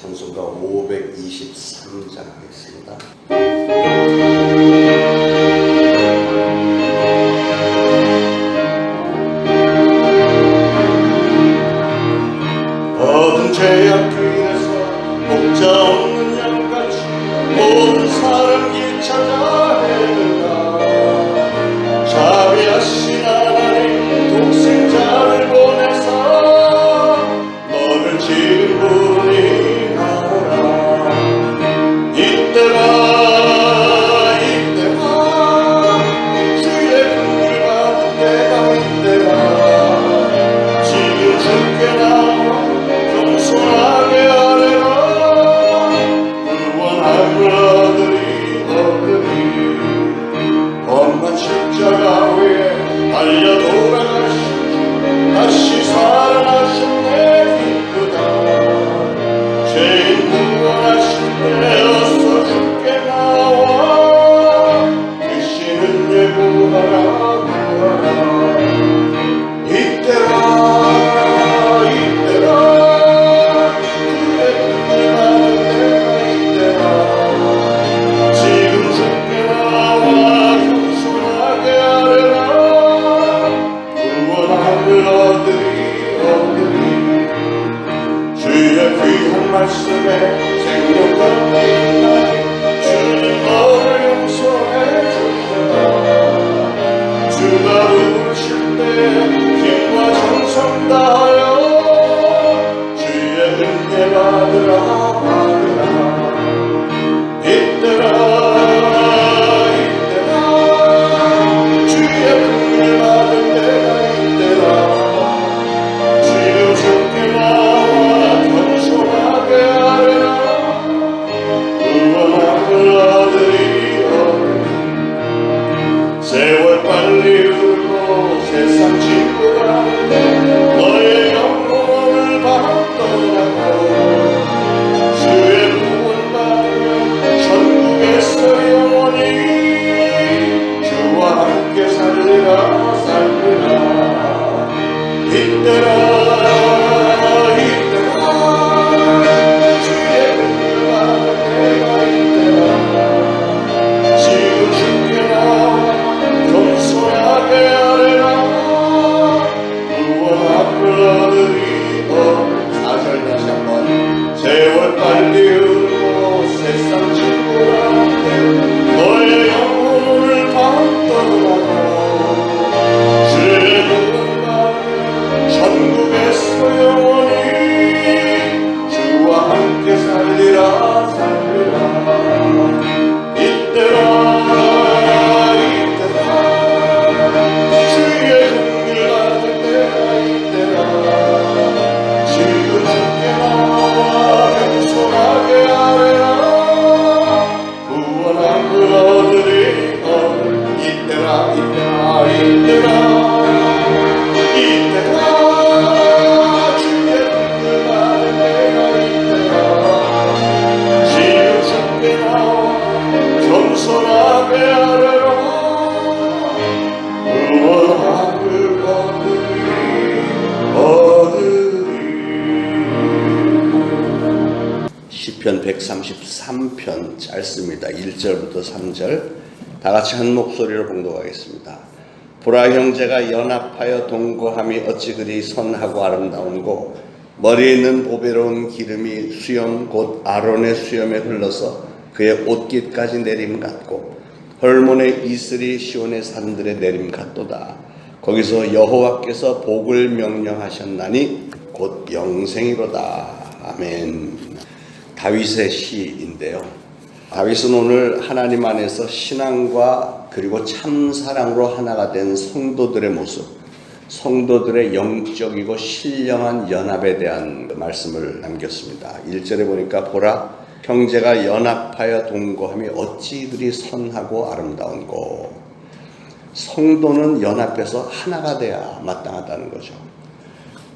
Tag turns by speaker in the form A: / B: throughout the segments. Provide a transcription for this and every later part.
A: 찬송가 523장 하겠습니다. 모든 죄악길에서 목자 없는 양같이 모든 사람 길 찾아 헤맨다. 자비하신 하나님 독생자를 보내사 너를 지은 분이 나오라. 이때라 주의 긍휼 받은 때가 이때라. 지금 주께 나와 겸손하게 아뢰라. 구원함을 얻으리. 험한 십자가 위에 달려 돌아가시고 다시 살아나셨네. 기쁘다. 죄인 구원하실 때 어서 주께 나와 계시는 예고하라. 구하라. 이때라 주의 긍휼 받은 때가 이때라. 지금 주께 나와 겸손하게 아뢰라. 구원함을 얻으리. 주의 귀한 말씀에 생명과 있나니 주님 너를 용서해 주시다. 주가 부르실 때 힘과 정성 다하여 주의 은혜 받으라. 이때라 주의 긍휼 받을 때가 이때라. 지금 주께 나와 겸손하게 아뢰라. 구원함을 얻으리. 세월 빨리 흐르고 세상 친구가 너의 영혼을 받더라고. 주의 구원받으면 천국에서 영원히 주와 함께 살리라. 이때라 주의 긍휼 받을 때가 이때라. 지금 주께 나와 겸손하게 아뢰라. 구원함을 얻으리. 4절 다시 한번. 세월 빨리 흐르고 세상 친구가 너의 영혼을 받더라고. 주의 구원받으면 천국에서 영원히 주와 함께 살리라. 이때라 주의 긍휼 받을 때가 이때라. 지금 주께 나와 겸손하게 아뢰라. 구원함을 얻으리. 이때라 주의 긍휼 받을 때가 이때라. 지금 주께 나와 겸손하게 아뢰라. 구원함을 얻으리. 시편 133편 짧습니다. 1절부터 3절 다 같이 한 목소리로 봉독하겠습니다. 보라, 형제가 연합하여 동거함이 어찌 그리 선하고 아름다운고. 머리에 있는 보배로운 기름이 수염 곧 아론의 수염에 흘러서 그의 옷깃까지 내림 같고 헐몬의 이슬이 시온의 산들에 내림 같도다. 거기서 여호와께서 복을 명령하셨나니 곧 영생이로다. 아멘. 다윗의 시인데요. 다윗은 오늘 하나님 안에서 신앙과 그리고 참사랑으로 하나가 된 성도들의 모습, 성도들의 영적이고 신령한 연합에 대한 말씀을 남겼습니다. 1절에 보니까 보라, 형제가 연합하여 동거함이 어찌 그리 선하고 아름다운고. 성도는 연합해서 하나가 돼야 마땅하다는 거죠.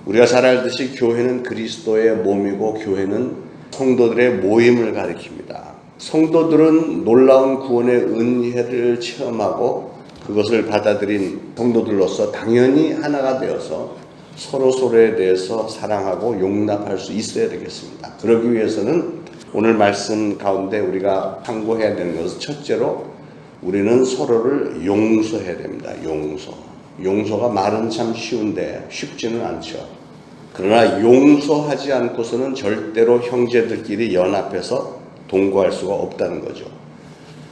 A: 우리가 잘 알듯이 교회는 그리스도의 몸이고 교회는 성도들의 모임을 가리킵니다. 성도들은 놀라운 구원의 은혜를 체험하고 그것을 받아들인 성도들로서 당연히 하나가 되어서
B: 서로에 대해서 사랑하고 용납할 수 있어야 되겠습니다. 그러기 위해서는 오늘 말씀 가운데 우리가 참고해야 되는 것은 첫째로 우리는 서로를 용서해야 됩니다. 용서가 말은 참 쉬운데 쉽지는 않죠. 그러나 용서하지 않고서는 절대로 형제들끼리 연합해서 동거할 수가 없다는 거죠.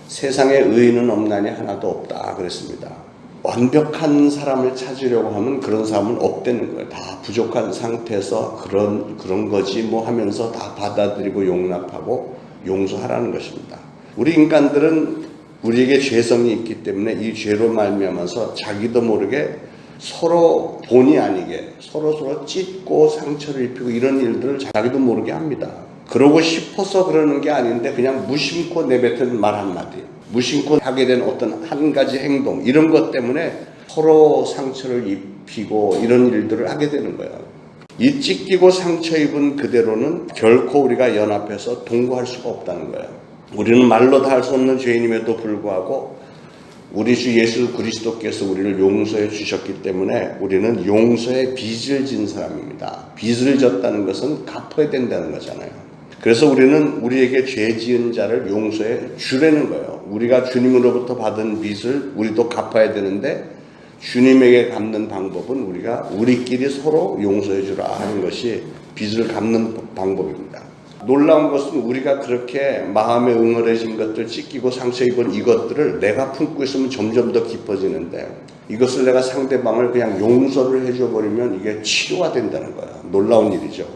B: 세상에 의인은 없나니 하나도 없다 그랬습니다. 완벽한 사람을 찾으려고 하면 그런 사람은 없다는 거예요. 다 부족한 상태에서 그런 거지 뭐 하면서 다 받아들이고 용납하고 용서하라는 것입니다. 우리 인간들은 우리에게 죄성이 있기 때문에 이 죄로 말미암아서 자기도 모르게 서로 본의 아니게 서로 찢고 상처를 입히고 이런 일들을 자기도 모르게 합니다. 그러고 싶어서 그러는 게 아닌데 그냥 무심코 내뱉은 말 한마디, 무심코 하게 된 어떤 한 가지 행동, 이런 것 때문에 서로 상처를 입히고 이런 일들을 하게 되는 거예요. 이 찢기고 상처 입은 그대로는 결코 우리가 연합해서 동거할 수가 없다는 거예요. 우리는 말로 다 할 수 없는 죄인임에도 불구하고 우리 주 예수 그리스도께서 우리를 용서해 주셨기 때문에 우리는 용서의 빚을 진 사람입니다. 빚을 졌다는 것은 갚아야 된다는 거잖아요. 그래서 우리는 우리에게 죄 지은 자를 용서해 주라는 거예요. 우리가 주님으로부터 받은 빚을 우리도 갚아야 되는데 주님에게 갚는 방법은 우리가 우리끼리 서로 용서해 주라 하는 것이 빚을 갚는 방법입니다. 놀라운 것은 우리가 그렇게 마음에 응어려진 것들, 찢기고 상처 입은 이것들을 내가 품고 있으면 점점 더 깊어지는데 이것을 내가 상대방을 그냥 용서를 해줘 버리면 이게 치료가 된다는 거야. 놀라운 일이죠.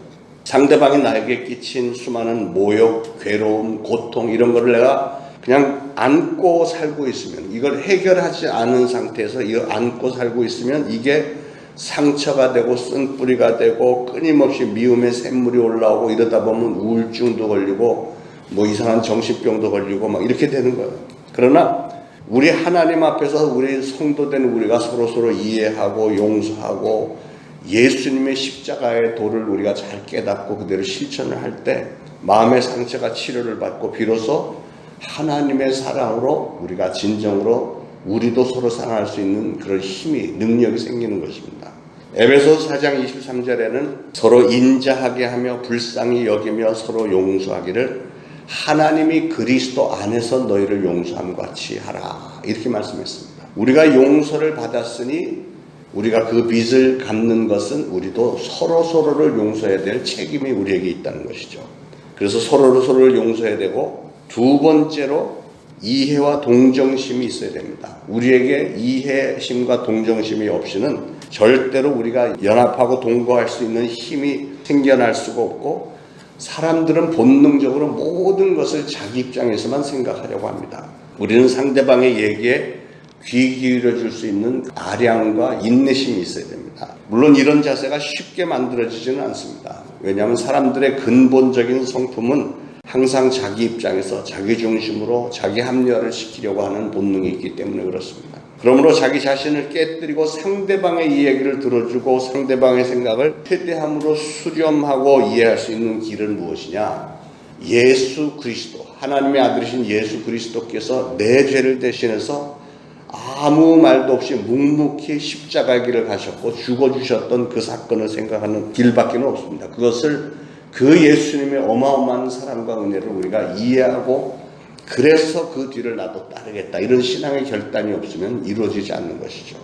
B: 상대방이 나에게 끼친 수많은 모욕, 괴로움, 고통 이런 거를 내가 그냥 안고 살고 있으면, 이걸 해결하지 않은 상태에서 이거 안고 살고 있으면 이게 상처가 되고 쓴뿌리가 되고 끊임없이 미움의 샘물이 올라오고 이러다 보면 우울증도 걸리고 뭐 이상한 정신병도 걸리고 막 이렇게 되는 거예요. 그러나 우리 하나님 앞에서 우리 성도된 우리가 서로 이해하고 용서하고 예수님의 십자가의 도를 우리가 잘 깨닫고 그대로 실천을 할 때 마음의 상처가 치료를 받고 비로소 하나님의 사랑으로 우리가 진정으로 우리도 서로 사랑할 수 있는 그런 힘이, 능력이 생기는 것입니다. 에베소서 4장 23절에는 서로 인자하게 하며 불쌍히 여기며 서로 용서하기를 하나님이 그리스도 안에서 너희를 용서함과 같이 하라, 이렇게 말씀했습니다. 우리가 용서를 받았으니 우리가 그 빚을 갚는 것은 우리도 서로를 용서해야 될 책임이 우리에게 있다는 것이죠. 그래서 서로를 용서해야 되고, 두 번째로 이해와 동정심이 있어야 됩니다. 우리에게 이해심과 동정심이 없이는 절대로 우리가 연합하고 동거할 수 있는 힘이 생겨날 수가 없고, 사람들은 본능적으로 모든 것을 자기 입장에서만 생각하려고 합니다. 우리는 상대방의 얘기에 귀 기울여 줄 수 있는 아량과 인내심이 있어야 됩니다. 물론 이런 자세가 쉽게 만들어지지는 않습니다. 왜냐하면 사람들의 근본적인 성품은 항상 자기 입장에서 자기 중심으로 자기 합리화를 시키려고 하는 본능이 있기 때문에 그렇습니다. 그러므로 자기 자신을 깨뜨리고 상대방의 이야기를 들어주고 상대방의 생각을 최대함으로 수렴하고 이해할 수 있는 길은 무엇이냐? 예수 그리스도, 하나님의 아들이신 예수 그리스도께서 내 죄를 대신해서 아무 말도 없이 묵묵히 십자가의 길을 가셨고 죽어주셨던 그 사건을 생각하는 길밖에 없습니다. 그것을 그 예수님의 어마어마한 사랑과 은혜를 우리가 이해하고 그래서 그 뒤를 나도 따르겠다, 이런 신앙의 결단이 없으면 이루어지지 않는 것이죠.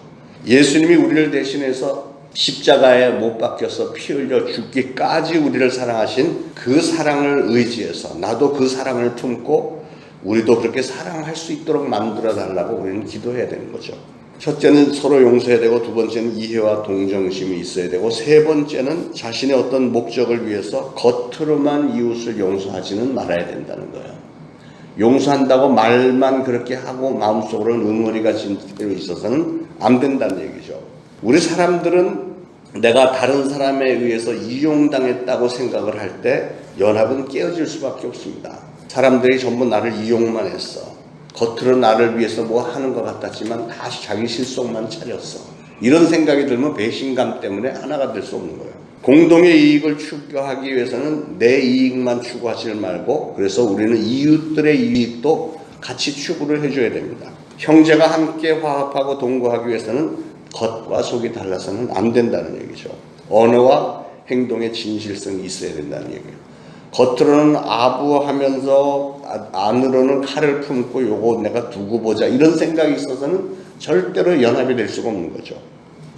B: 예수님이 우리를 대신해서 십자가에 못 박혀서 피 흘려 죽기까지 우리를 사랑하신 그 사랑을 의지해서 나도 그 사랑을 품고 우리도 그렇게 사랑할 수 있도록 만들어 달라고 우리는 기도해야 되는 거죠. 첫째는 서로 용서해야 되고, 두 번째는 이해와 동정심이 있어야 되고, 세 번째는 자신의 어떤 목적을 위해서 겉으로만 이웃을 용서하지는 말아야 된다는 거예요. 용서한다고 말만 그렇게 하고 마음속으로는 응어리가 진짜로 있어서는 안 된다는 얘기죠. 우리 사람들은 내가 다른 사람에 의해서 이용당했다고 생각을 할 때 연합은 깨어질 수밖에 없습니다. 사람들이 전부 나를 이용만 했어. 겉으로 나를 위해서 뭐 하는 것 같았지만 다시 자기 실속만 차렸어. 이런 생각이 들면 배신감 때문에 하나가 될 수 없는 거예요. 공동의 이익을 추구하기 위해서는 내 이익만 추구하지 말고, 그래서 우리는 이웃들의 이익도 같이 추구를 해줘야 됩니다. 형제가 함께 화합하고 동거하기 위해서는 겉과 속이 달라서는 안 된다는 얘기죠. 언어와 행동의 진실성이 있어야 된다는 얘기예요. 겉으로는 아부하면서 안으로는 칼을 품고 요거 내가 두고 보자 이런 생각이 있어서는 절대로 연합이 될 수가 없는 거죠.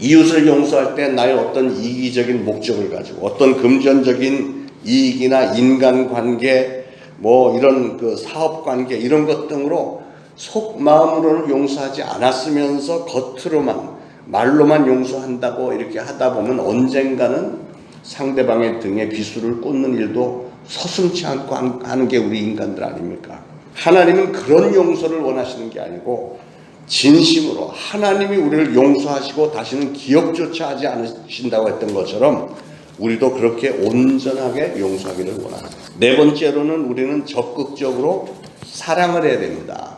B: 이웃을 용서할 때 나의 어떤 이기적인 목적을 가지고 어떤 금전적인 이익이나 인간관계 뭐 이런 그 사업관계 이런 것 등으로 속마음으로는 용서하지 않았으면서 겉으로만 말로만 용서한다고 이렇게 하다 보면 언젠가는 상대방의 등에 비수를 꽂는 일도 서슴지 않고 하는 게 우리 인간들 아닙니까? 하나님은 그런 용서를 원하시는 게 아니고 진심으로 하나님이 우리를 용서하시고 다시는 기억조차 하지 않으신다고 했던 것처럼 우리도 그렇게 온전하게 용서하기를 원합니다. 네 번째로는 우리는 적극적으로 사랑을 해야 됩니다.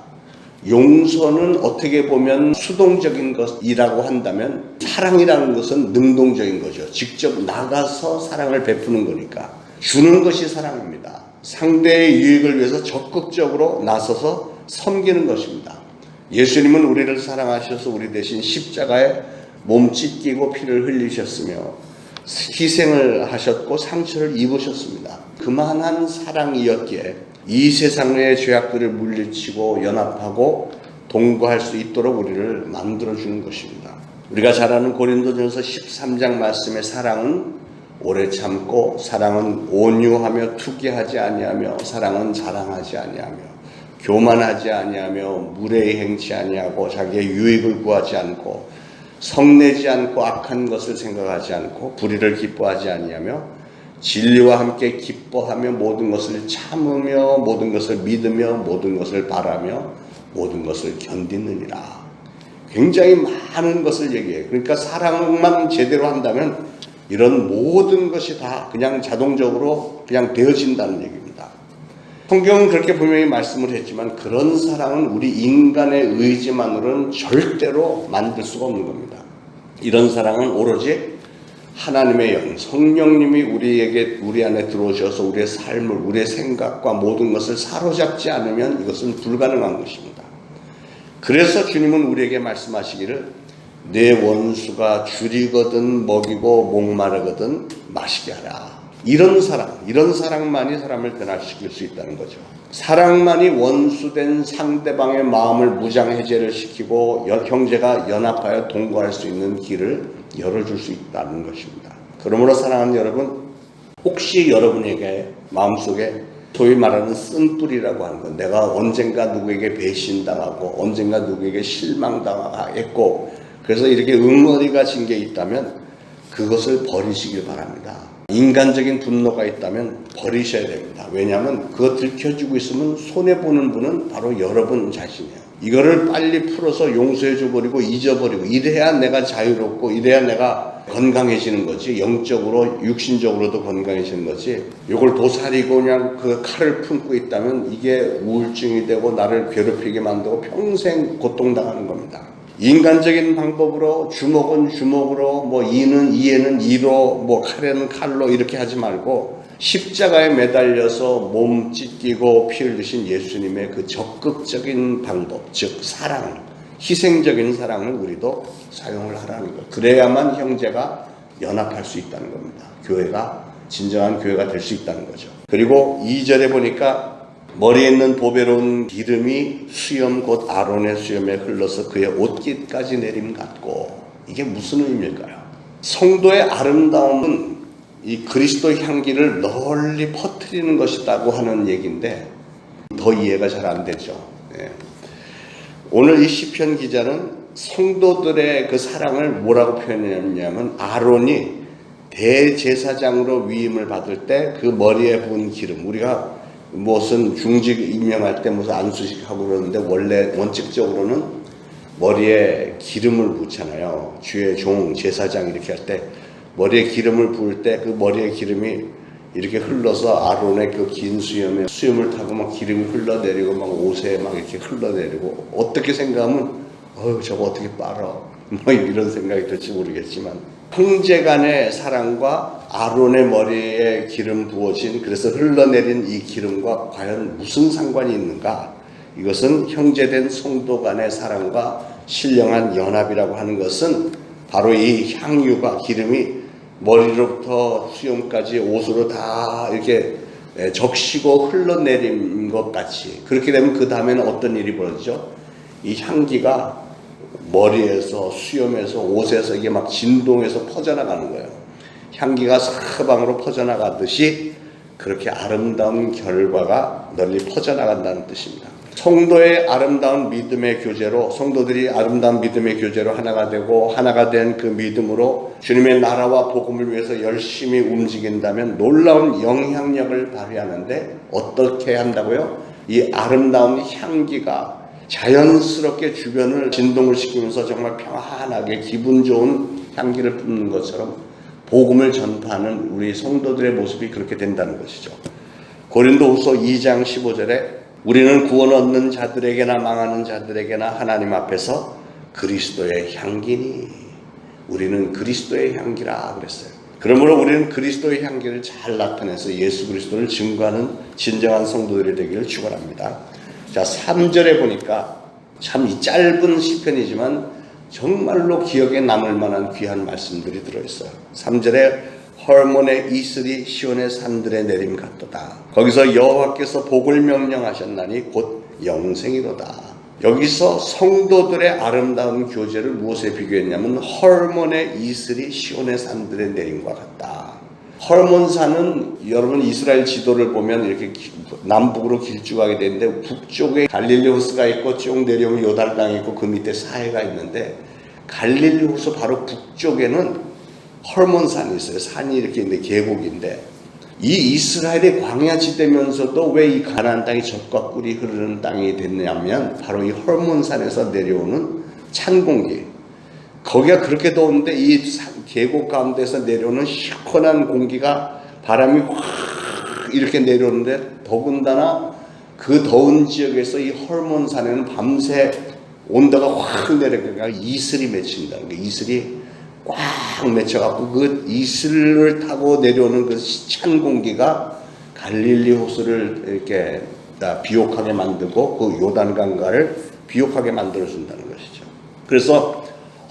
B: 용서는 어떻게 보면 수동적인 것이라고 한다면 사랑이라는 것은 능동적인 거죠. 직접 나가서 사랑을 베푸는 거니까. 주는 것이 사랑입니다. 상대의 유익을 위해서 적극적으로 나서서 섬기는 것입니다. 예수님은 우리를 사랑하셔서 우리 대신 십자가에 몸 찢기고 피를 흘리셨으며 희생을 하셨고 상처를 입으셨습니다. 그만한 사랑이었기에 이 세상의 죄악들을 물리치고 연합하고 동거할 수 있도록 우리를 만들어주는 것입니다. 우리가 잘 아는 고린도전서 13장 말씀의 사랑은 오래 참고 사랑은 온유하며 투기하지 아니하며 사랑은 자랑하지 아니하며 교만하지 아니하며 무례히 행치 아니하고 자기의 유익을 구하지 않고 성내지 않고 악한 것을 생각하지 않고 불의를 기뻐하지 아니하며 진리와 함께 기뻐하며 모든 것을 참으며 모든 것을 믿으며 모든 것을 바라며 모든 것을 견디느니라. 굉장히 많은 것을 얘기해요. 그러니까 사랑만 제대로 한다면 이런 모든 것이 다 그냥 자동적으로 그냥 되어진다는 얘기입니다. 성경은 그렇게 분명히 말씀을 했지만 그런 사랑은 우리 인간의 의지만으로는 절대로 만들 수가 없는 겁니다. 이런 사랑은 오로지 하나님의 영, 성령님이 우리 안에 들어오셔서 우리의 삶을, 우리의 생각과 모든 것을 사로잡지 않으면 이것은 불가능한 것입니다. 그래서 주님은 우리에게 말씀하시기를 내 원수가 줄이거든 먹이고 목마르거든 마시게 하라. 이런 사랑만이 사람을 변화시킬 수 있다는 거죠. 사랑만이 원수된 상대방의 마음을 무장해제를 시키고 형제가 연합하여 동거할 수 있는 길을 열어줄 수 있다는 것입니다. 그러므로 사랑하는 여러분, 혹시 여러분에게 마음속에 소위 말하는 쓴뿌리라고 하는 건 내가 언젠가 누구에게 배신당하고 언젠가 누구에게 실망당했고 그래서 이렇게 응어리가 진 게 있다면 그것을 버리시길 바랍니다. 인간적인 분노가 있다면 버리셔야 됩니다. 왜냐하면 그거 들켜주고 있으면 손해보는 분은 바로 여러분 자신이에요. 이거를 빨리 풀어서 용서해줘버리고 잊어버리고 이래야 내가 자유롭고 이래야 내가 건강해지는 거지. 영적으로 육신적으로도 건강해지는 거지. 이걸 도사리고 그냥 그 칼을 품고 있다면 이게 우울증이 되고 나를 괴롭히게 만들고 평생 고통당하는 겁니다. 인간적인 방법으로 주먹은 주먹으로 뭐 이는 이에는 이로 뭐 칼에는 칼로 이렇게 하지 말고 십자가에 매달려서 몸 찢기고 피 흘리신 예수님의 그 적극적인 방법, 즉 사랑, 희생적인 사랑을 우리도 사용을 하라는 것. 그래야만 형제가 연합할 수 있다는 겁니다. 교회가 진정한 교회가 될 수 있다는 거죠. 그리고 2절에 보니까 머리에 있는 보배로운 기름이 수염 곧 아론의 수염에 흘러서 그의 옷깃까지 내림 같고, 이게 무슨 의미일까요? 성도의 아름다움은 이 그리스도 향기를 널리 퍼뜨리는 것이라고 하는 얘기인데 더 이해가 잘 안 되죠. 예. 오늘 이 시편 기자는 성도들의 그 사랑을 뭐라고 표현했냐면 아론이 대제사장으로 위임을 받을 때 그 머리에 부은 기름, 우리가 무슨 중직 임명할 때 무슨 안수식 하고 그러는데 원래 원칙적으로는 머리에 기름을 붓잖아요. 주의 종 제사장 이렇게 할 때 머리에 기름을 부을 때 그 머리에 기름이 이렇게 흘러서 아론의 그 긴 수염에 수염을 타고 막 기름이 흘러내리고 막 옷에 막 이렇게 흘러내리고, 어떻게 생각하면 저거 어떻게 빨아 뭐 이런 생각이 들지 모르겠지만, 형제 간의 사랑과 아론의 머리에 기름 부어진, 그래서 흘러내린 이 기름과 과연 무슨 상관이 있는가? 이것은 형제된 성도 간의 사랑과 신령한 연합이라고 하는 것은 바로 이 향유가 기름이 머리로부터 수염까지 옷으로 다 이렇게 적시고 흘러내린 것 같이, 그렇게 되면 그 다음에는 어떤 일이 벌어지죠? 이 향기가 머리에서 수염에서 옷에서 이게 막 진동해서 퍼져나가는 거예요. 향기가 사방으로 퍼져나가듯이 그렇게 아름다운 결과가 널리 퍼져나간다는 뜻입니다. 성도의 아름다운 믿음의 교제로, 성도들이 아름다운 믿음의 교제로 하나가 되고 하나가 된 그 믿음으로 주님의 나라와 복음을 위해서 열심히 움직인다면 놀라운 영향력을 발휘하는데 어떻게 한다고요? 이 아름다운 향기가 자연스럽게 주변을 진동을 시키면서 정말 평안하게 기분 좋은 향기를 뿜는 것처럼 복음을 전파하는 우리 성도들의 모습이 그렇게 된다는 것이죠. 고린도후서 2장 15절에 우리는 구원 얻는 자들에게나 망하는 자들에게나 하나님 앞에서 그리스도의 향기니, 우리는 그리스도의 향기라 그랬어요. 그러므로 우리는 그리스도의 향기를 잘 나타내서 예수 그리스도를 증거하는 진정한 성도들이 되기를 축원합니다. 자, 3절에 보니까 참 이 짧은 시편이지만 정말로 기억에 남을 만한 귀한 말씀들이 들어있어요. 3절에 헐몬의 이슬이 시온의 산들에 내림 같도다. 거기서 여호와께서 복을 명령하셨나니 곧 영생이로다. 여기서 성도들의 아름다운 교제를 무엇에 비교했냐면 헐몬의 이슬이 시온의 산들에 내림과 같다. 헐몬산은 여러분 이스라엘 지도를 보면 이렇게 남북으로 길쭉하게 되는데 북쪽에 갈릴리 호수가 있고 쭉 내려오면 요단강이 있고 그 밑에 사해가 있는데 갈릴리 호수 바로 북쪽에는 헐몬산이 있어요. 산이 이렇게 있는데 계곡인데 이 이스라엘의 광야지대면서도 왜 이 가나안 땅이 젖과 꿀이 흐르는 땅이 됐냐면 바로 이 헐몬산에서 내려오는 찬 공기, 거기가 그렇게 더운데 이 계곡 가운데서 내려오는 시원한 공기가 바람이 확 이렇게 내려오는데 더군다나 그 더운 지역에서 이 헐몬산에는 밤새 온도가 확 내려가니까 이슬이 맺힌다는 거예요. 이슬이 꽉 맺혀갖고 그 이슬을 타고 내려오는 그 찬 공기가 갈릴리 호수를 이렇게 비옥하게 만들고 그 요단강가를 비옥하게 만들어준다는 것이죠. 그래서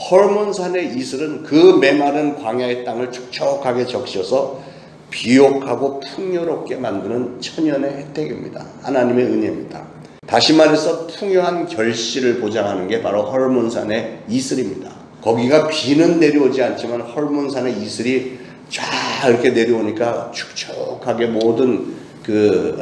B: 헐몬산의 이슬은 그 메마른 광야의 땅을 촉촉하게 적셔서 비옥하고 풍요롭게 만드는 천연의 혜택입니다. 하나님의 은혜입니다. 다시 말해서 풍요한 결실을 보장하는 게 바로 헐몬산의 이슬입니다. 거기가 비는 내려오지 않지만 헐몬산의 이슬이 쫙 이렇게 내려오니까 축축하게 모든 그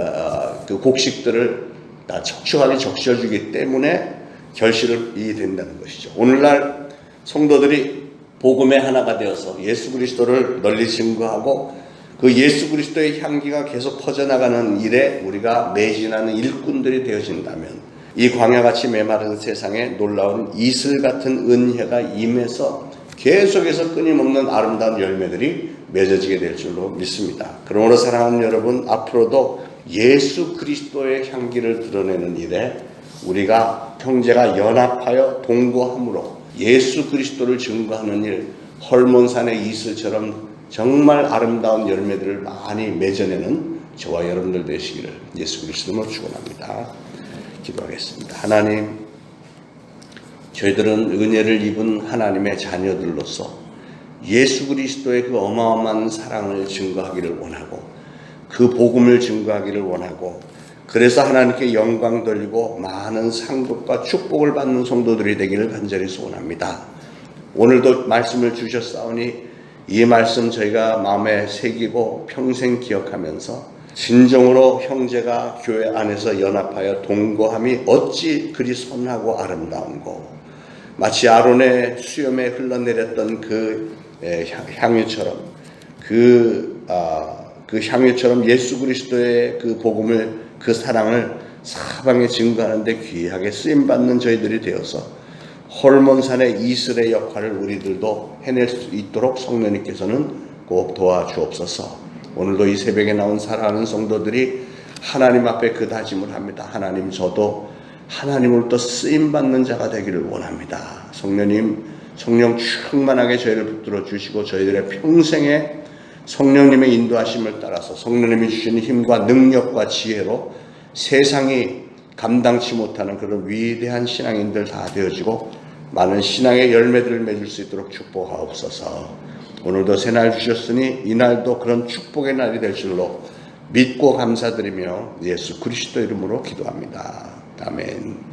B: 곡식들을 다 척추하게 적셔주기 때문에 결실이 된다는 것이죠. 오늘날 성도들이 복음의 하나가 되어서 예수 그리스도를 널리 증거하고 그 예수 그리스도의 향기가 계속 퍼져나가는 일에 우리가 매진하는 일꾼들이 되어진다면 이 광야같이 메마른 세상에 놀라운 이슬 같은 은혜가 임해서 계속해서 끊임없는 아름다운 열매들이 맺어지게 될 줄로 믿습니다. 그러므로 사랑하는 여러분, 앞으로도 예수 그리스도의 향기를 드러내는 일에 우리가 형제가 연합하여 동거함으로 예수 그리스도를 증거하는 일, 헐몬산의 이슬처럼 정말 아름다운 열매들을 많이 맺어내는 저와 여러분들 되시기를 예수 그리스도로 축원합니다. 기도하겠습니다. 하나님, 저희들은 은혜를 입은 하나님의 자녀들로서 예수 그리스도의 그 어마어마한 사랑을 증거하기를 원하고 그 복음을 증거하기를 원하고 그래서 하나님께 영광 돌리고 많은 상급과 축복을 받는 성도들이 되기를 간절히 소원합니다. 오늘도 말씀을 주셨사오니 이 말씀 저희가 마음에 새기고 평생 기억하면서 진정으로 형제가 교회 안에서 연합하여 동거함이 어찌 그리 선하고 아름다운고 마치 아론의 수염에 흘러내렸던 그 향유처럼 그 향유처럼 예수 그리스도의 그 복음을 그 사랑을 사방에 증거하는 데 귀하게 쓰임받는 저희들이 되어서 헐몬산의 이슬의 역할을 우리들도 해낼 수 있도록 성령님께서는 꼭 도와주옵소서. 오늘도 이 새벽에 나온 사랑하는 성도들이 하나님 앞에 그 다짐을 합니다. 하나님, 저도 하나님으로부터 쓰임받는 자가 되기를 원합니다. 성령님, 성령 충만하게 저희를 붙들어 주시고 저희들의 평생에 성령님의 인도하심을 따라서 성령님이 주시는 힘과 능력과 지혜로 세상이 감당치 못하는 그런 위대한 신앙인들 다 되어지고 많은 신앙의 열매들을 맺을 수 있도록 축복하옵소서. 오늘도 새날 주셨으니 이날도 그런 축복의 날이 될 줄로 믿고 감사드리며 예수 그리스도 이름으로 기도합니다. 아멘.